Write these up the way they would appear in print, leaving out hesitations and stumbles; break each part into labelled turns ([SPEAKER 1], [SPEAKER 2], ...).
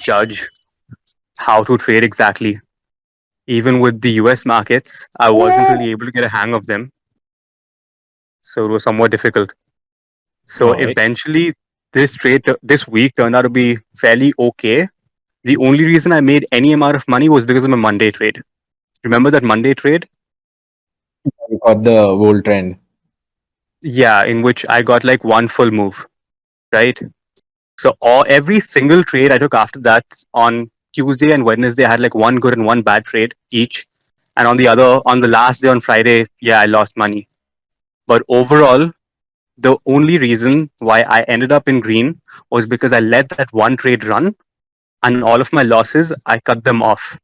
[SPEAKER 1] judge how to trade exactly. Even with the US markets, I wasn't really able to get a hang of them. So it was somewhat difficult. So
[SPEAKER 2] All right.
[SPEAKER 1] eventually, this week turned out to be fairly okay. The only reason I made any amount of money was because of my Monday trade. Remember that Monday trade?
[SPEAKER 2] You got the whole trend.
[SPEAKER 1] Yeah, in which I got like one full move, right? So every single trade I took after that on Tuesday and Wednesday, I had like one good and one bad trade each. And on the last day on Friday, yeah, I lost money. But overall, the only reason why I ended up in green was because I let that one trade run and all of my losses, I cut them off,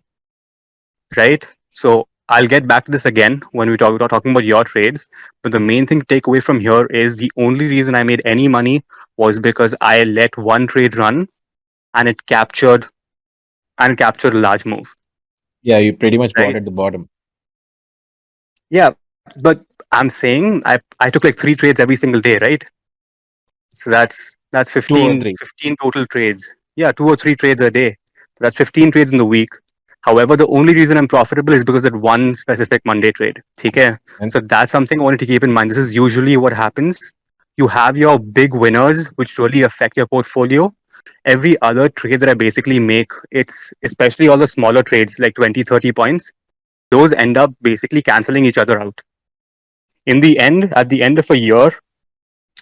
[SPEAKER 1] right? So I'll get back to this again when we talking about your trades. But the main thing to take away from here is the only reason I made any money was because I let one trade run and it captured a large move,
[SPEAKER 2] Yeah, you pretty much bought
[SPEAKER 1] right?
[SPEAKER 2] at the bottom.
[SPEAKER 1] Yeah, but I'm saying I took like three trades every single day, right? So that's
[SPEAKER 2] Two or
[SPEAKER 1] 15,
[SPEAKER 2] three.
[SPEAKER 1] 15 total trades. Yeah, two or three trades a day. That's 15 trades in the week. However, the only reason I'm profitable is because of that one specific Monday trade. Okay?
[SPEAKER 2] And
[SPEAKER 1] So that's something I wanted to keep in mind. This is usually what happens. You have your big winners, which really affect your portfolio. Every other trade that I basically make, it's especially all the smaller trades like 20, 30 points, those end up basically canceling each other out. In the end, at the end of a year,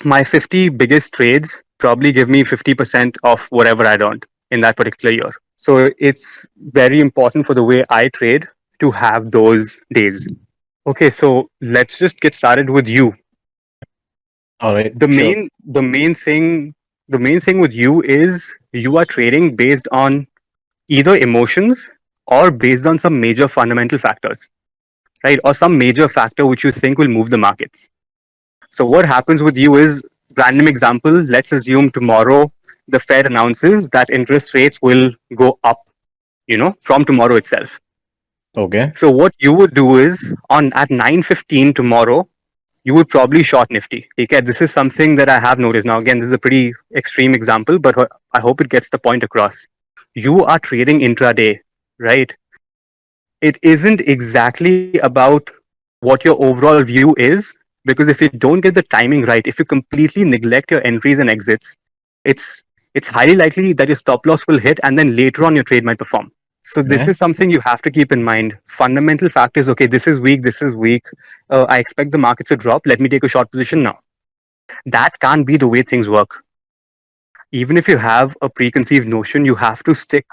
[SPEAKER 1] my 50 biggest trades probably give me 50% of whatever I earned in that particular year. So it's very important for the way I trade to have those days. Okay, so let's just get started with you.
[SPEAKER 2] all right,
[SPEAKER 1] The
[SPEAKER 2] sure.
[SPEAKER 1] main the main thing the main thing with you is you are trading based on either emotions or based on some major fundamental factors, right? Or some major factor which you think will move the markets. So what happens with you is, random example, let's assume tomorrow the Fed announces that interest rates will go up, from tomorrow itself.
[SPEAKER 2] Okay.
[SPEAKER 1] So what you would do is on at 9:15 tomorrow, you would probably short Nifty. Okay, this is something that I have noticed. Now again, this is a pretty extreme example, but I hope it gets the point across. You are trading intraday, right? It isn't exactly about what your overall view is, because if you don't get the timing right, if you completely neglect your entries and exits, it's it's highly likely that your stop loss will hit and then later on your trade might perform. So this
[SPEAKER 2] Yeah.
[SPEAKER 1] is something you have to keep in mind. Fundamental factors. Okay, this is weak. This is weak. I expect the market to drop. Let me take a short position now. That can't be the way things work. Even if you have a preconceived notion, you have to stick.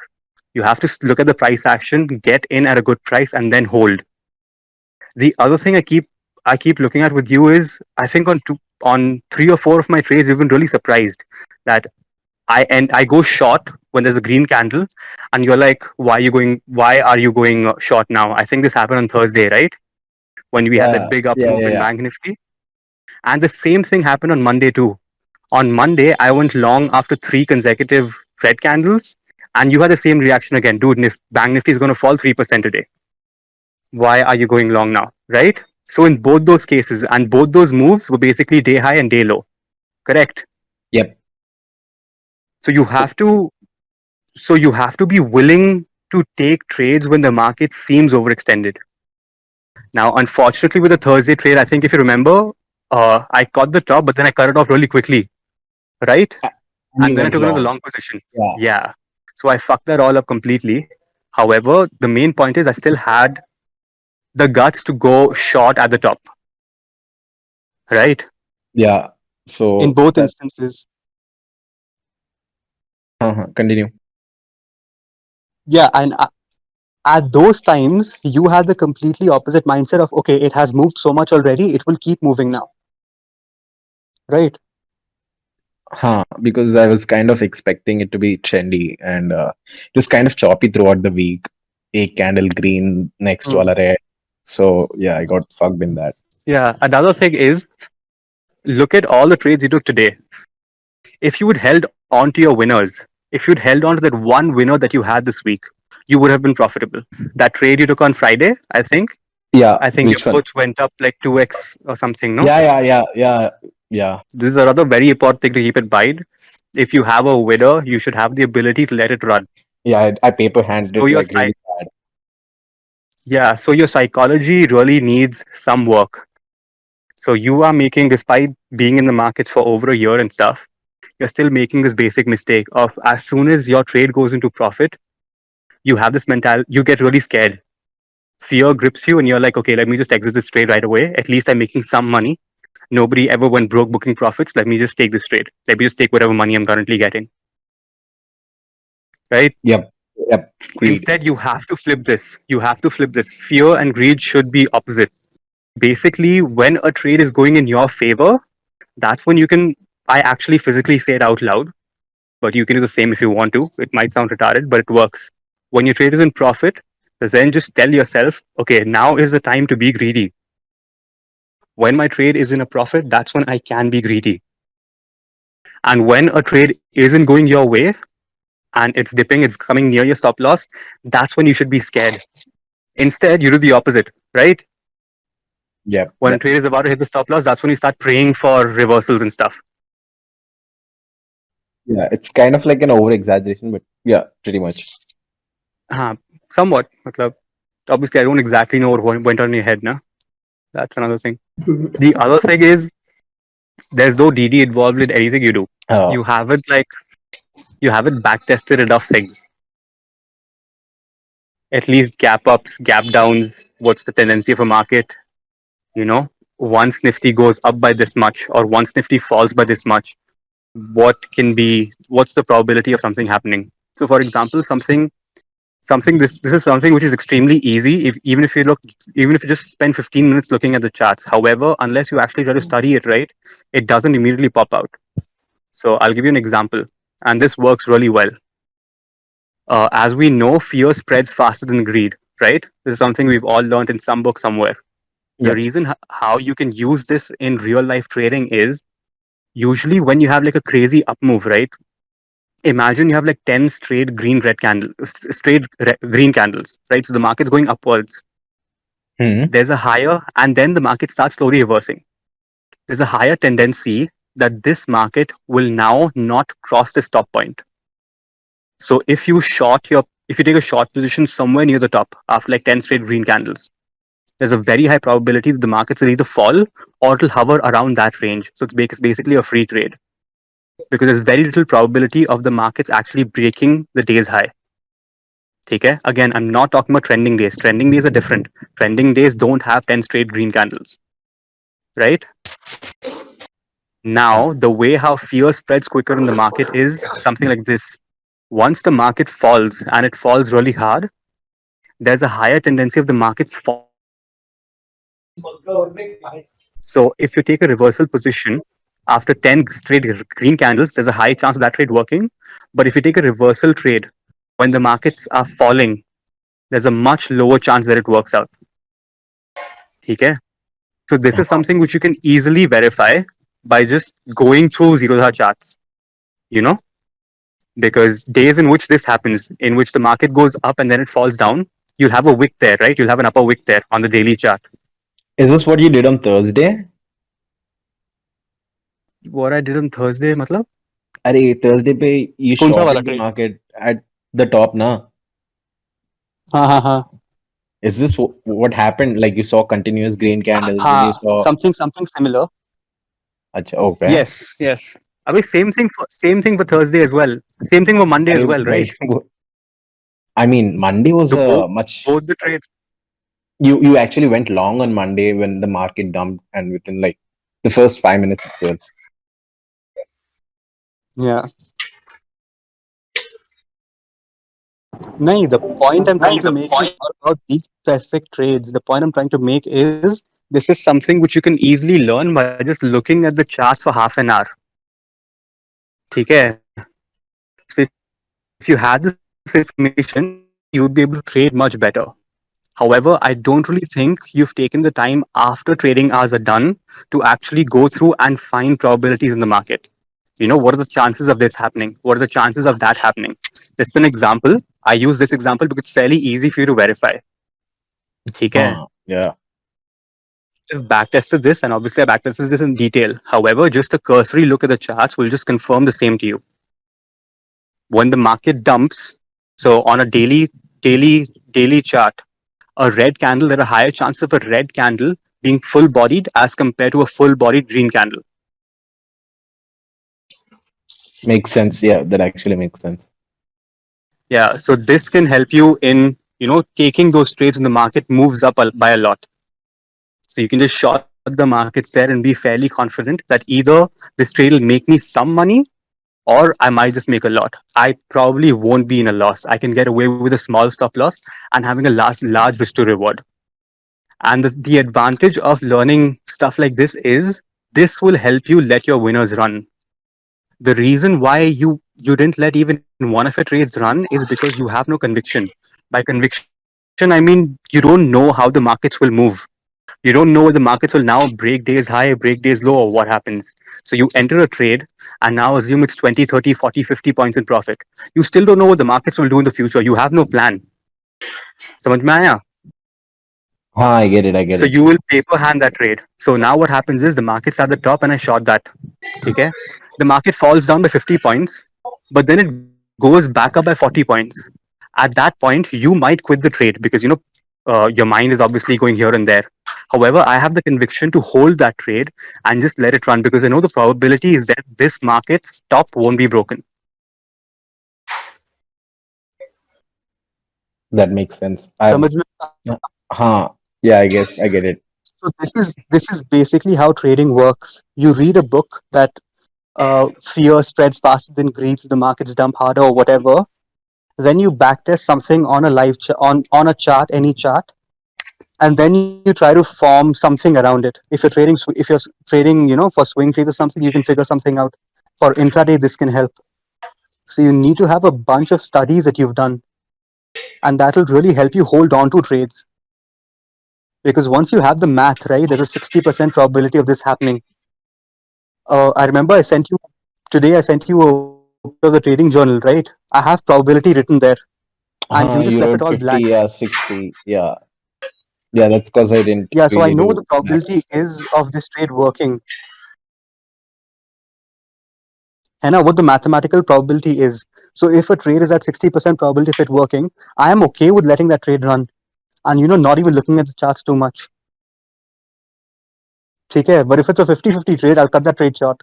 [SPEAKER 1] You have to look at the price action, get in at a good price, and then hold. The other thing I keep looking at with you is, I think on three or four of my trades, you've been really surprised that I go short when there's a green candle, and you're like, why are you going short now? I think this happened on Thursday, right? When we had that
[SPEAKER 2] Yeah.
[SPEAKER 1] big up
[SPEAKER 2] Yeah.
[SPEAKER 1] move
[SPEAKER 2] Yeah.
[SPEAKER 1] in
[SPEAKER 2] Yeah.
[SPEAKER 1] Bank Nifty, and the same thing happened on Monday too. On Monday, I went long after three consecutive red candles, and you had the same reaction again, dude. Bank Nifty is going to fall 3% today. Why are you going long now, right? So in both those cases, and both those moves were basically day high and day low, correct?
[SPEAKER 2] Yep.
[SPEAKER 1] So you have to be willing to take trades when the market seems overextended. Now, unfortunately, with the Thursday trade, I think if you remember, I caught the top, but then I cut it off really quickly, right?
[SPEAKER 2] And you
[SPEAKER 1] And then I
[SPEAKER 2] went
[SPEAKER 1] took another
[SPEAKER 2] long.
[SPEAKER 1] long position.
[SPEAKER 2] Yeah.
[SPEAKER 1] Yeah. So I fucked that all up completely. However, the main point is I still had the guts to go short at the top, right?
[SPEAKER 2] Yeah.
[SPEAKER 1] In
[SPEAKER 2] So
[SPEAKER 1] both
[SPEAKER 2] that.
[SPEAKER 1] instances.
[SPEAKER 2] Continue.
[SPEAKER 1] Yeah, and at those times, you had the completely opposite mindset of, okay, it has moved so much already, it will keep moving now, right?
[SPEAKER 2] Because I was kind of expecting it to be trendy and it was kind of choppy throughout the week. A candle green next to
[SPEAKER 1] Mm.
[SPEAKER 2] a red. So yeah, I got fucked in that.
[SPEAKER 1] Yeah, another thing is, look at all the trades you took today. If you had held on to your winners, if you'd held on to that one winner that you had this week, you would have been profitable. That trade you took on Friday,
[SPEAKER 2] Yeah,
[SPEAKER 1] I think your
[SPEAKER 2] which one?
[SPEAKER 1] puts went up like 2x or something, no?
[SPEAKER 2] Yeah, yeah, yeah, yeah, yeah.
[SPEAKER 1] This is another very important thing to keep in mind. If you have a widder, you should have the ability to let it run.
[SPEAKER 2] Yeah, I paper handed
[SPEAKER 1] So
[SPEAKER 2] it
[SPEAKER 1] your
[SPEAKER 2] like really bad.
[SPEAKER 1] yeah, so your psychology really needs some work. So you are making, despite being in the markets for over a year and stuff, you're still making this basic mistake of as soon as your trade goes into profit, you have this mental, you get really scared. Fear grips you, and you're like, okay, let me just exit this trade right away. At least I'm making some money. Nobody ever went broke booking profits. Let me just take this trade. Let me just take whatever money I'm currently getting. Right?
[SPEAKER 2] Yep. Yep. Agreed.
[SPEAKER 1] Instead, you have to flip this. You have to flip this. Fear and greed should be opposite. Basically, when a trade is going in your favor, that's when you can. I actually physically say it out loud, but you can do the same if you want to. It might sound retarded, but it works. When your trade is in profit, then just tell yourself, okay, now is the time to be greedy. When my trade is in a profit, that's when I can be greedy. And when a trade isn't going your way and it's dipping, it's coming near your stop loss, that's when you should be scared. Instead, you do the opposite, right?
[SPEAKER 2] Yep.
[SPEAKER 1] When a trade is about to hit the stop loss, that's when you start praying for reversals and stuff.
[SPEAKER 2] Yeah, it's kind of like an over exaggeration, but yeah, pretty much.
[SPEAKER 1] Uh, somewhat. Matlab, obviously, I don't exactly know what went on in your head now. That's another thing. The other thing is there's no DD involved in anything you do.
[SPEAKER 2] Oh,
[SPEAKER 1] You haven't like you haven't back tested enough things. At least gap ups, gap downs. What's the tendency of a market? You know, once Nifty goes up by this much, or once Nifty falls by this much, what's the probability of something happening? So, for example, something this is something which is extremely easy. If even if you just spend 15 minutes looking at the charts. However, unless you actually try to study it right, it doesn't immediately pop out. So, I'll give you an example, and this works really well. As we know, fear spreads faster than greed, right? This is something we've all learned in some book somewhere. The
[SPEAKER 2] yep.
[SPEAKER 1] reason how you can use this in real life trading is usually when you have like a crazy up move, right? Imagine you have like 10 straight green candles, right? So the market's going upwards.
[SPEAKER 2] Hmm.
[SPEAKER 1] There's a higher, and then the market starts slowly reversing. There's a higher tendency that this market will now not cross the stop point. So if you take a short position somewhere near the top after like 10 straight green candles, there's a very high probability that the markets will either fall or it'll hover around that range. So it's basically a free trade because there's very little probability of the markets actually breaking the day's high. Okay? Again, I'm not talking about trending days. Trending days are different. Trending days don't have 10 straight green candles, right? Now, the way how fear spreads quicker in the market is something like this. Once the market falls and it falls really hard, there's a higher tendency of the market falling faster than rising. So if you take a reversal position after 10 straight green candles, there's a high chance of that trade working. But if you take a reversal trade when the markets are falling, there's a much lower chance that it works out. Okay? So this is something which you can easily verify by just going through Zerodha charts, you know? Because days in which this happens, in which the market goes up and then it falls down, you'll have a wick there, right? You'll have an upper wick there on the daily chart.
[SPEAKER 2] Is this what you did on Thursday?
[SPEAKER 1] What I did on Thursday, matlab?
[SPEAKER 2] Arey, Thursday pe you
[SPEAKER 1] कौन सा वाला
[SPEAKER 2] shorted the
[SPEAKER 1] trade?
[SPEAKER 2] market at the top, na?
[SPEAKER 1] हाँ हाँ हाँ
[SPEAKER 2] Is this what happened? Like you saw continuous green candles, then you
[SPEAKER 1] हाँ
[SPEAKER 2] saw.
[SPEAKER 1] something similar.
[SPEAKER 2] Acha, okay.
[SPEAKER 1] Yes. I mean, same thing for Thursday as well. Same thing for Monday as
[SPEAKER 2] Arey,
[SPEAKER 1] well, right?
[SPEAKER 2] I mean, Monday was
[SPEAKER 1] So both
[SPEAKER 2] much.
[SPEAKER 1] both the trades.
[SPEAKER 2] You actually went long on Monday when the market dumped, and within like the first 5 minutes itself.
[SPEAKER 1] Yeah. No, the point I'm trying to make is not about these specific trades. The point I'm trying to make is this is something which you can easily learn by just looking at the charts for half an hour. Okay. So if you had this information, you would be able to trade much better. However, I don't really think you've taken the time after trading hours are done to actually go through and find probabilities in the market. What are the chances of this happening? What are the chances of that happening? This is an example. I use this example because it's fairly easy for you to verify. Okay.
[SPEAKER 2] Yeah.
[SPEAKER 1] I've backtested this, and obviously I backtested this in detail. However, just a cursory look at the charts will just confirm the same to you. when the market dumps, so on a daily chart, a red candle, there are higher chances of a red candle being full bodied as compared to a full bodied green candle.
[SPEAKER 2] Makes sense. Yeah, that actually makes sense.
[SPEAKER 1] Yeah, so this can help you in, taking those trades when the market moves up by a lot. So you can just short the markets there and be fairly confident that either this trade will make me some money or I might just make a lot. I probably won't be in a loss. I can get away with a small stop loss and having a large risk to reward. And the advantage of learning stuff like this is this will help you let your winners run. The reason why you didn't let even one of your trades run is because you have no conviction. By conviction, I mean you don't know how the markets will move. You don't know whether the markets will now break days high, break days low, or what happens. So you enter a trade and now assume it's 20, 30, 40, 50 points in profit. You still don't know what the markets will do in the future. You have no plan. समझ में आया?
[SPEAKER 2] Ah, I get it. I get
[SPEAKER 1] So
[SPEAKER 2] it.
[SPEAKER 1] you will paper hand that trade. So now what happens is the market's at the top and I short that. Okay? The market falls down by 50 points, but then it goes back up by 40 points. At that point, you might quit the trade because your mind is obviously going here and there. However, I have the conviction to hold that trade and just let it run because I know the probability is that this market's top won't be broken.
[SPEAKER 2] That makes sense. I've,
[SPEAKER 1] समझ में?
[SPEAKER 2] huh. Yeah, I guess I get it.
[SPEAKER 1] So this is basically how trading works. You read a book that fear spreads faster than greed, so the markets dump harder or whatever. Then you backtest something on a on a chart, any chart, and then you try to form something around it. If you're trading, for swing trades or something, you can figure something out. For intraday, this can help. So you need to have a bunch of studies that you've done, and that will really help you hold on to trades. Because once you have the math right, there's a 60% probability of this happening. I remember I sent you today. I sent you a copy of the trading journal, right? I have probability written there, and you just
[SPEAKER 2] You
[SPEAKER 1] left it
[SPEAKER 2] wrote
[SPEAKER 1] all
[SPEAKER 2] 50,
[SPEAKER 1] blank.
[SPEAKER 2] yeah, 60. Yeah. Yeah, that's because I didn't
[SPEAKER 1] Yeah, so I
[SPEAKER 2] really
[SPEAKER 1] know what the
[SPEAKER 2] do
[SPEAKER 1] probability
[SPEAKER 2] maths.
[SPEAKER 1] is of this trade working. And what the mathematical probability is. So if a trade is at 60% probability of it working, I am okay with letting that trade run. And not even looking at the charts too much. Okay, but if it's a 50-50 trade, I'll cut that trade short.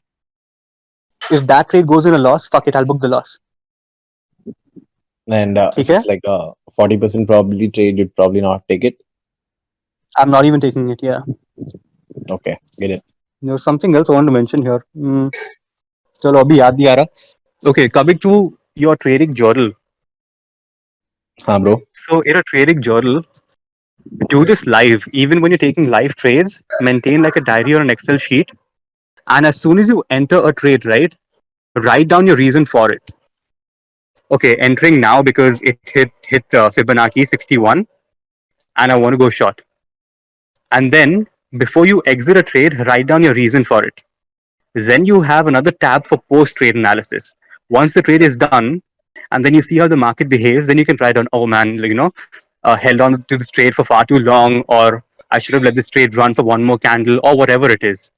[SPEAKER 1] If that trade goes in a loss, fuck it, I'll book the loss.
[SPEAKER 2] And if
[SPEAKER 1] Okay?
[SPEAKER 2] it's like a 40% probability trade, you'd probably not take it.
[SPEAKER 1] I'm not even taking it, yeah.
[SPEAKER 2] Okay, get it.
[SPEAKER 1] There's something else I want to mention here. चलो अभी याद नहीं आ रहा. Okay, coming to your trading journal.
[SPEAKER 2] Huh, bro?
[SPEAKER 1] So in a trading journal, do this live. Even when you're taking live trades, maintain like a diary or an Excel sheet. And as soon as you enter a trade, right, write down your reason for it. Okay, entering now because it hit Fibonacci 61, and I want to go short. And then before you exit a trade, write down your reason for it. Then you have another tab for post trade analysis. Once the trade is done, and then you see how the market behaves, then you can write down, oh man, held on to this trade for far too long, or I should have let this trade run for one more candle, or whatever it is.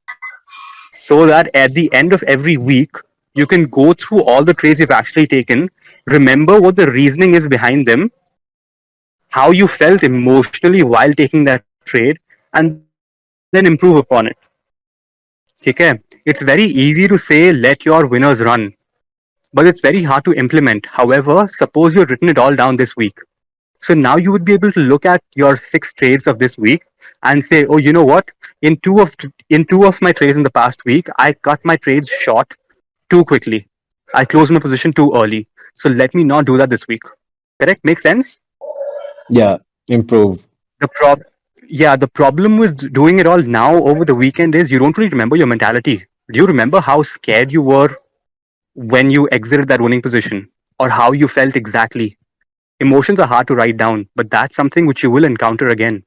[SPEAKER 1] So that at the end of every week, you can go through all the trades you've actually taken, remember what the reasoning is behind them, how you felt emotionally while taking that trade, and then improve upon it. Okay? It's very easy to say let your winners run, but it's very hard to implement. However, suppose you've written it all down this week. So now you would be able to look at your 6 trades of this week and say, oh, you know what? In two of my trades in the past week, I cut my trades short too quickly. I closed my position too early. So let me not do that this week. Correct? Makes sense?
[SPEAKER 2] Yeah, improve.
[SPEAKER 1] The prob Yeah, the problem with doing it all now over the weekend is you don't really remember your mentality. Do you remember how scared you were when you exited that winning position? Or how you felt exactly? Emotions are hard to write down, but that's something which you will encounter again.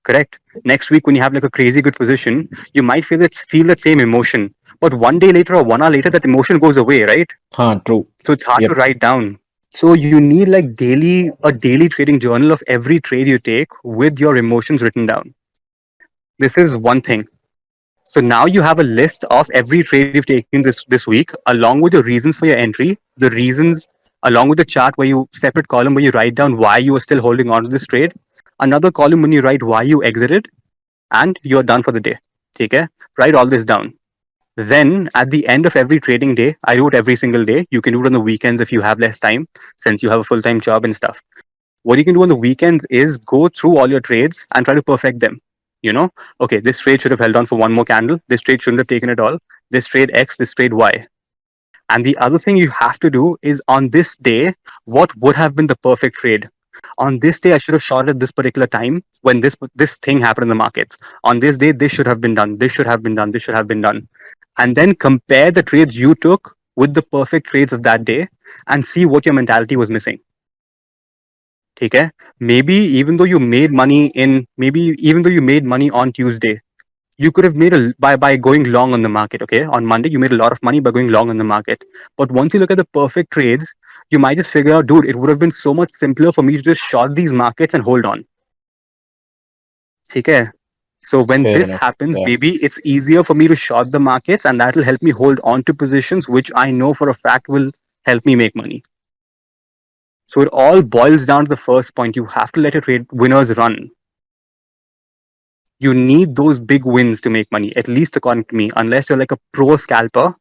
[SPEAKER 1] Correct? Next week when you have like a crazy good position, you might feel that same emotion. But one day later or 1 hour later that emotion goes away, right?
[SPEAKER 2] Huh, true.
[SPEAKER 1] So it's hard to
[SPEAKER 2] Yep.
[SPEAKER 1] write down. So you need like a daily trading journal of every trade you take with your emotions written down. This is one thing. So now you have a list of every trade you've taken this week, along with your reasons for your entry, the reasons along with the chart where you separate column where you write down why you are still holding on to this trade, another column when you write why you exited, and you're done for the day. Okay, write all this down. Then at the end of every trading day, I do it every single day. You can do it on the weekends if you have less time, since you have a full-time job and stuff. What you can do on the weekends is go through all your trades and try to perfect them. You know, okay, this trade should have held on for one more candle. This trade shouldn't have taken it all. This trade X, this trade Y. And the other thing you have to do is on this day, what would have been the perfect trade? On this day, I should have shot at this particular time when this thing happened in the markets. On this day, this should have been done. This should have been done. This should have been done. And then compare the trades you took with the perfect trades of that day and see what your mentality was missing. Okay? Maybe even though you made money on Tuesday, you could have made by going long on the market. Okay, on Monday you made a lot of money by going long on the market. But once you look at the perfect trades, you might just figure out, dude, it would have been so much simpler for me to just short these markets and hold on. Okay. So when
[SPEAKER 2] Fair
[SPEAKER 1] this
[SPEAKER 2] enough.
[SPEAKER 1] happens,
[SPEAKER 2] Yeah.
[SPEAKER 1] maybe it's easier for me to short the markets, and that will help me hold on to positions which I know for a fact will help me make money. So it all boils down to the first point. You have to let your trade winners run. You need those big wins to make money, at least according to me, unless you're like a pro scalper,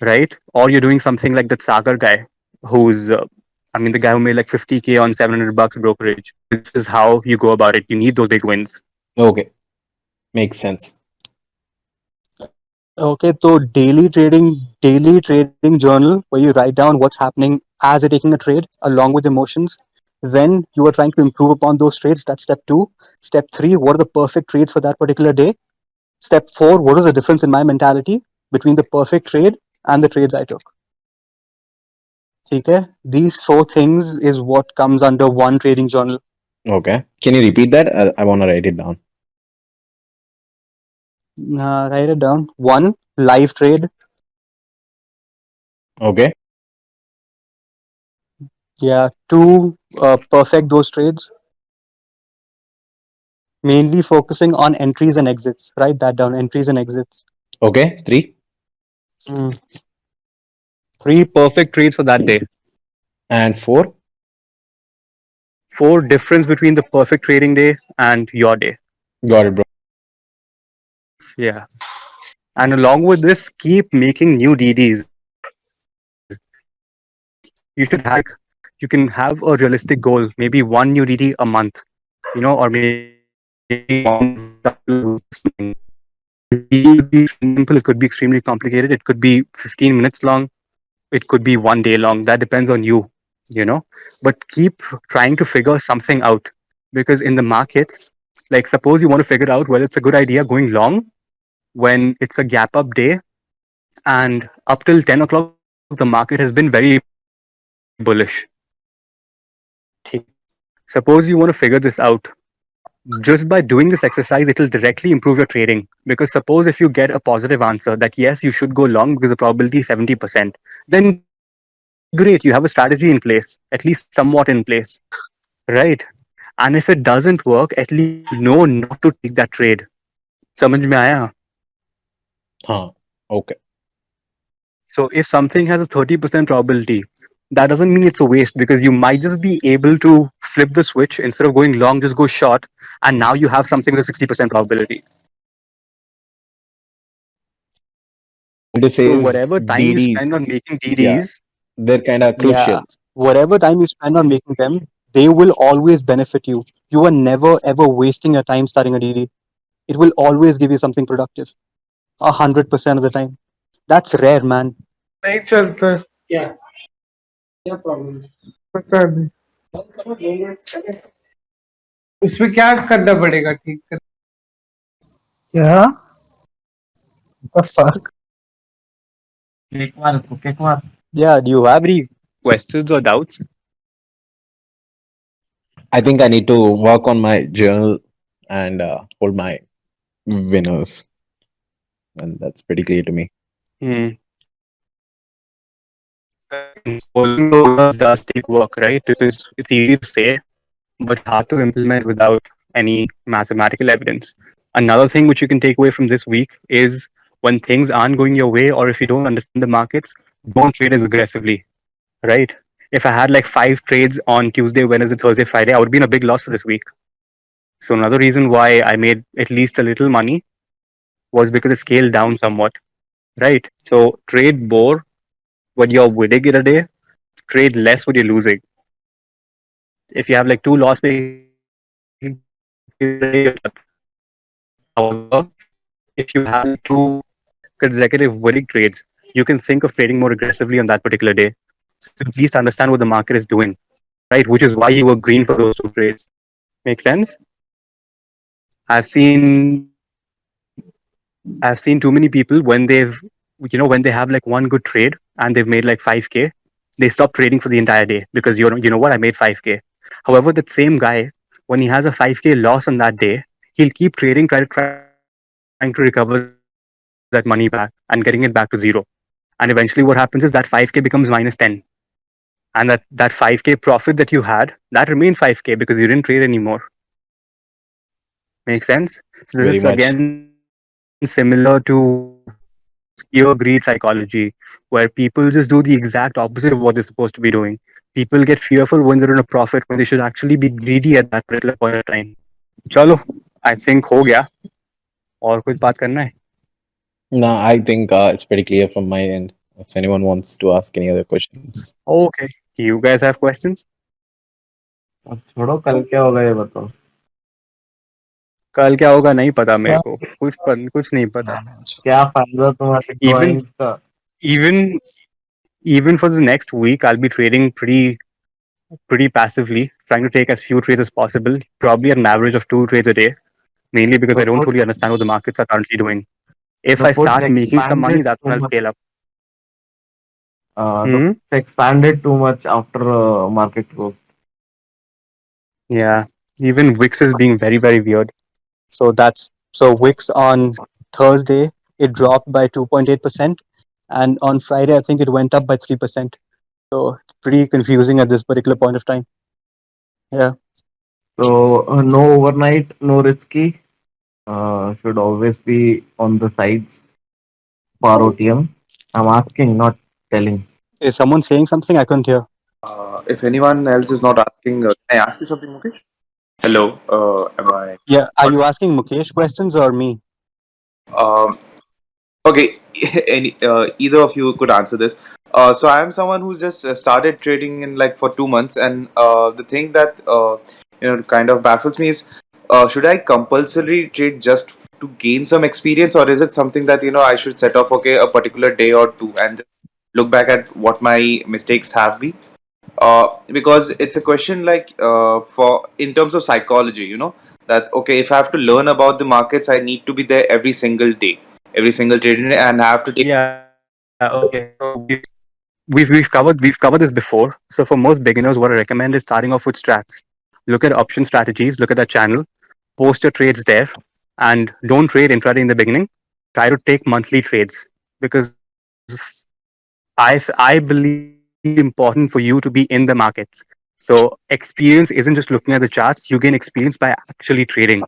[SPEAKER 1] right? Or you're doing something like that Sagar guy, who's, the guy who made like 50K on $700 brokerage. This is how you go about it. You need those big wins.
[SPEAKER 2] Okay. Makes sense.
[SPEAKER 1] Okay, so daily trading journal where you write down what's happening as you're taking a trade along with emotions. Then you are trying to improve upon those trades. That's step 2. Step 3, what are the perfect trades for that particular day? Step 4, what is the difference in my mentality between the perfect trade and the trades I took? Okay, these 4 things is what comes under one trading journal.
[SPEAKER 2] Okay. Can you repeat that? I want to write it down.
[SPEAKER 1] Write it down. 1, live trade.
[SPEAKER 2] Okay.
[SPEAKER 1] Yeah. 2, perfect those trades. Mainly focusing on entries and exits. Write that down. Entries and exits.
[SPEAKER 2] Okay. 3
[SPEAKER 1] Mm. 3, perfect trades for that day.
[SPEAKER 2] and 4.
[SPEAKER 1] 4, difference between the perfect trading day and your day.
[SPEAKER 2] Got it, bro.
[SPEAKER 1] Yeah. And along with this, keep making new DDs. You should have like, you can have a realistic goal, maybe one new DD a month, or maybe one simple, it could be extremely complicated. It could be 15 minutes long, it could be one day long. That depends on you. But keep trying to figure something out. Because in the markets, like suppose you want to figure out whether it's a good idea going long when it's a gap up day, and up till 10 o'clock, the market has been very bullish. Suppose you want to figure this out. Just by doing this exercise, it will directly improve your trading. Because suppose if you get a positive answer that yes, you should go long because the probability is 70%, then great, you have a strategy in place, at least somewhat in place, right? And if it doesn't work, at least you know not to take that trade. समझ में आया?
[SPEAKER 2] Huh. Okay.
[SPEAKER 1] So if something has a 30% probability, that doesn't mean it's a waste, because you might just be able to flip the switch. Instead of going long, just go short, and now you have something with a 60% probability.
[SPEAKER 2] To say
[SPEAKER 1] So
[SPEAKER 2] is
[SPEAKER 1] whatever time you
[SPEAKER 2] DDs.
[SPEAKER 1] spend on making
[SPEAKER 2] Yeah.
[SPEAKER 1] DDs,
[SPEAKER 2] They're kind of
[SPEAKER 1] yeah,
[SPEAKER 2] crucial.
[SPEAKER 1] whatever time you spend on making them, they will always benefit you. You are never ever wasting your time starting a DD. It will always give you something productive, 100% of the time. That's rare, man.
[SPEAKER 3] नहीं चलता क्या क्या problem पता नहीं उसमें क्या करना पड़ेगा ठीक कर क्या the fuck
[SPEAKER 1] Yeah, do you have any questions or doubts?
[SPEAKER 2] I think I need to work on my journal and hold my winners. And that's pretty clear to me.
[SPEAKER 1] Hmm. Holding the winners does take work, right? Because it's easy to say, but hard to implement without any mathematical evidence. Another thing which you can take away from this week is when things aren't going your way, or if you don't understand the markets, don't trade as aggressively. right? If I had like 5 trades on Tuesday, Wednesday, Thursday, Friday, I would be in a big loss for this week. So another reason why I made at least a little money was because it scaled down somewhat, right? So trade more when you're winning in a day, trade less when you're losing. If you have like 2 loss-making trades in a day, you're done. However, if you have like 2 consecutive winning trades, you can think of trading more aggressively on that particular day. So you at least understand what the market is doing, right? Which is why you were green for those 2 trades. Make sense? I've seen I've seen too many people when when they have like one good trade and they've made like 5K, they stop trading for the entire day because you know what, I made 5K. However, that same guy, when he has a 5K loss on that day, he'll keep trading, trying to recover that money back and getting it back to zero. And eventually what happens is that 5K becomes -10. And that 5K profit that you had, that remains 5K because you didn't trade anymore. Make sense? So this is
[SPEAKER 2] Very much.
[SPEAKER 1] again similar to fear greed psychology, where people just do the exact opposite of what they're supposed to be doing. People get fearful when they're in a profit when they should actually be greedy at that particular point of time. Chalo, I think ho gaya. और कुछ बात करना है?
[SPEAKER 2] No, I think it's pretty clear from my end. If anyone wants to ask any other questions.
[SPEAKER 1] Okay. You guys have questions?
[SPEAKER 4] अब छोड़ो, कल क्या होगा ये बताओ।
[SPEAKER 1] कल क्या होगा नहीं पता मेरे
[SPEAKER 4] क्या
[SPEAKER 1] को, कुछ नहीं पता.
[SPEAKER 4] क्या फायदा तुम्हारे
[SPEAKER 1] Even
[SPEAKER 4] ड्राइंग्स का?
[SPEAKER 1] even even for the next week, I'll be trading pretty passively, trying to take as few trades as possible, probably at an average of 2 trades a day, mainly because
[SPEAKER 4] The
[SPEAKER 1] I don't
[SPEAKER 4] put
[SPEAKER 1] truly understand what the markets are currently doing. If
[SPEAKER 4] the
[SPEAKER 1] I
[SPEAKER 4] puts
[SPEAKER 1] start making some money,
[SPEAKER 4] expanded
[SPEAKER 1] that's
[SPEAKER 4] too
[SPEAKER 1] when I'll
[SPEAKER 4] much.
[SPEAKER 1] scale up.
[SPEAKER 4] The
[SPEAKER 1] Hmm?
[SPEAKER 4] puts expanded too much after market close.
[SPEAKER 1] Yeah. Even Wix is being very, very weird. So Wix on Thursday it dropped by 2.8%, and on Friday I think it went up by 3%. So it's pretty confusing at this particular point of time. Yeah.
[SPEAKER 4] So no overnight, no risky. Should always be on the sides for OTM. I'm asking, not telling.
[SPEAKER 1] Is someone saying something? I couldn't hear.
[SPEAKER 5] If anyone else is not asking, can I ask you something, Mukesh? Hello, am I?
[SPEAKER 1] Yeah. Are you asking Mukesh questions or me?
[SPEAKER 5] Um, okay, either of you could answer this. So I am someone who's just started trading in like for 2 months, and the thing that kind of baffles me is, should I compulsorily trade just to gain some experience, or is it something that I should set off a particular day or two and just look back at what my mistakes have been? Because it's a question like for in terms of psychology, that okay, if I have to learn about the markets, I need to be there every single day, and I have to take.
[SPEAKER 1] Yeah. Okay. So we've covered this before. So for most beginners, what I recommend is starting off with strats. Look at option strategies. Look at that channel. Post your trades there, and don't trade intraday in the beginning. Try to take monthly trades because I believe it's really important for you to be in the markets. So experience isn't just looking at the charts. You gain experience by actually trading.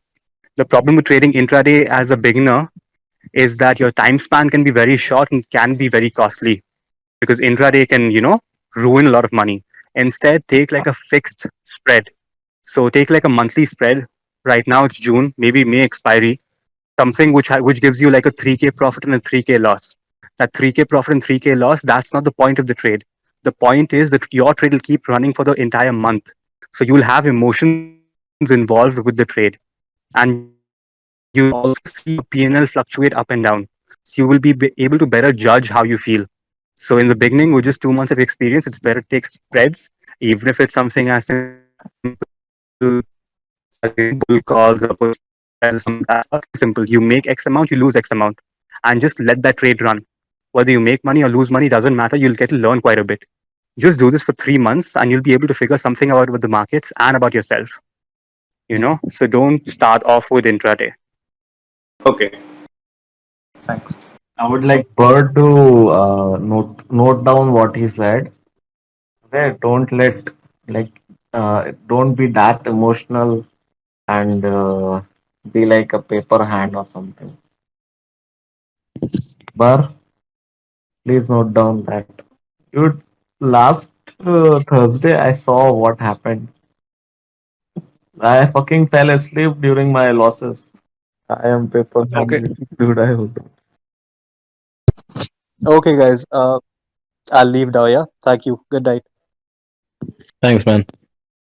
[SPEAKER 1] The problem with trading intraday as a beginner is that your time span can be very short and can be very costly because intraday can, ruin a lot of money. Instead, take like a fixed spread. So take like a monthly spread. Right now it's June, maybe May expiry, something which gives you like a 3K profit and a 3K loss. That 3K profit and 3K loss, that's not the point of the trade. The point is that your trade will keep running for the entire month. So you'll have emotions involved with the trade, and you'll also see your P&L fluctuate up and down. So you will be able to better judge how you feel. So in the beginning, with just 2 months of experience, it's better to take spreads, even if it's something as simple as bull calls or put spreads or something like that. Start off very simple. You make X amount, you lose X amount, and just let that trade run. Whether you make money or lose money doesn't matter. You'll get to learn quite a bit. Just do this for 3 months, and you'll be able to figure something out with the markets and about yourself. So don't start off with intraday.
[SPEAKER 5] Okay, thanks.
[SPEAKER 4] I would like Bird to note down what he said. Okay, don't let like don't be that emotional and be like a paper hand or something. Bar, please note down that. Dude, last Thursday, I saw what happened. I fucking fell asleep during my losses. I am paper
[SPEAKER 1] Okay.
[SPEAKER 4] hungry, dude. I would.
[SPEAKER 1] Okay, guys. I'll leave now. Yeah. Thank you. Good night.
[SPEAKER 2] Thanks, man.